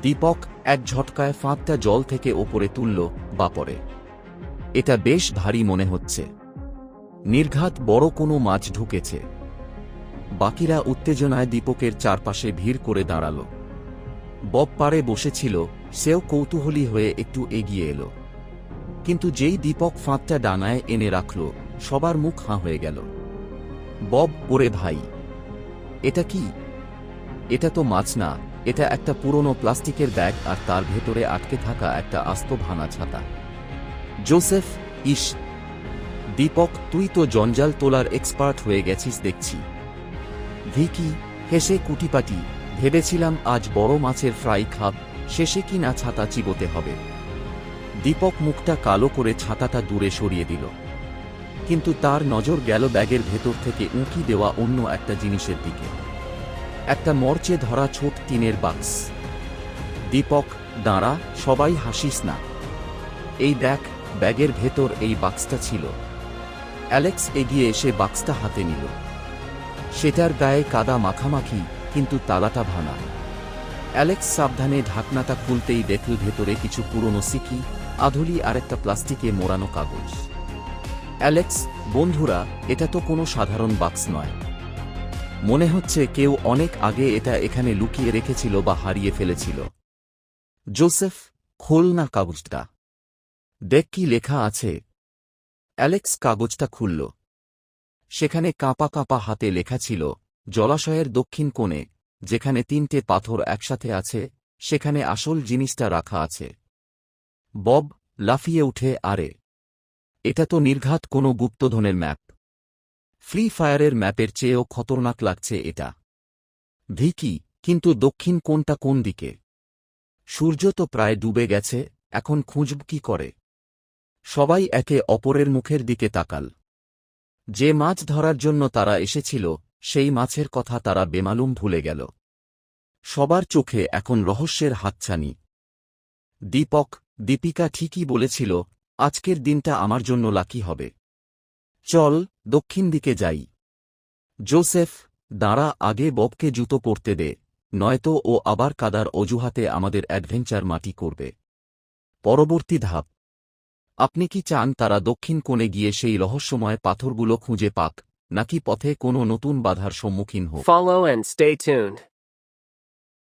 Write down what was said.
দীপক এক ঝটকায় ফাঁদটা জল থেকে ওপরে তুলল বা পরে। এটা বেশ ভারী মনে হচ্ছে। নির্ঘাত বড় কোনো মাছ ঢুকেছে। বাকিরা উত্তেজনায় দীপকের চারপাশে ভিড় করে দাঁড়াল। বব পাড়ে বসেছিল, সেও কৌতূহলী হয়ে একটু এগিয়ে এল। কিন্তু যেই দীপক ফাঁদটা ডানায় এনে রাখল, সবার মুখ হাঁ হয়ে গেল। বব, ওরে ভাই, এটা কি? এটা তো মাছ না, এটা একটা পুরনো প্লাস্টিকের ব্যাগ, আর তার ভেতরে আটকে থাকা একটা আস্ত ভাঙা ছাতা। জোসেফ, ইস! দীপক, তুই তো জঞ্জাল তোলার এক্সপার্ট হয়ে গেছিস দেখছি। ভিকি হেসে কুটিপাটি, ভেবেছিলাম আজ বড় মাছের ফ্রাই খাব, শেষে কি না ছাতা চিবোতে হবে। দীপক মুখটা কালো করে ছাতাটা দূরে সরিয়ে দিল। কিন্তু তার নজর গেল ব্যাগের ভেতর থেকে উঁকি দেওয়া অন্য একটা জিনিসের দিকে। একটা মরচে ধরা ছোট টিনের বাক্স। দীপক, দাঁড়া, সবাই হাসিস না। এই দেখ, ব্যাগের ভেতর এই বাক্সটা ছিল। অ্যালেক্স এগিয়ে এসে বাক্সটা হাতে নিল। সেটার গায়ে কাদা মাখামাখি, কিন্তু তালাটা ভাঙা। অ্যালেক্স সাবধানে ঢাকনাটা খুলতেই দেখল ভেতরে কিছু পুরনো সিকি, আধুলি আর একটা প্লাস্টিকে মোড়ানো কাগজ। অ্যালেক্স, বন্ধুরা, এটা তো কোনো সাধারণ বাক্স নয়। মনে হচ্ছে কেউ অনেক আগে এটা এখানে লুকিয়ে রেখেছিল বা হারিয়ে ফেলেছিল। জোসেফ, খোল না কাগজটা, দেখ কি লেখা আছে। অ্যালেক্স কাগজটা খুলল। সেখানে কাঁপা কাঁপা হাতে লেখা ছিল, জলাশয়ের দক্ষিণ কোণে, যেখানে 3টে পাথর একসাথে আছে, সেখানে আসল জিনিসটা রাখা আছে। বব লাফিয়ে উঠে, আরে, এটা তো নির্ঘাত কোনো গুপ্তধনের ম্যাপ। ফ্রি ফায়ারের ম্যাপের চেয়েও খতরনাক লাগছে এটা। ভিকি, কিন্তু দক্ষিণ কোণটা কোন দিকে? সূর্য তো প্রায় ডুবে গেছে, এখন খুঁজব কি করে? সবাই একে অপরের মুখের দিকে তাকাল। যে মাছ ধরার জন্য তারা এসেছিল, সেই মাছের কথা তারা বেমালুম ভুলে গেল। সবার চোখে এখন রহস্যের হাতছানি। দীপক, দীপিকা ঠিকই বলেছিল, আজকের দিনটা আমার জন্য লাকি হবে। চল, দক্ষিণ দিকে যাই। জোসেফ, দাঁড়া, আগে ববকে জুতো পরতে দে, নয়তো ও আবার কাদার অজুহাতে আমাদের অ্যাডভেঞ্চার মাটি করবে। পরবর্তী ধাপ। আপনি কি চান তারা দক্ষিণ কোণে গিয়ে সেই রহস্যময় পাথরগুলো খুঁজে পাক, নাকি পথে কোনো নতুন বাধার সম্মুখীন হোক? Follow and stay tuned.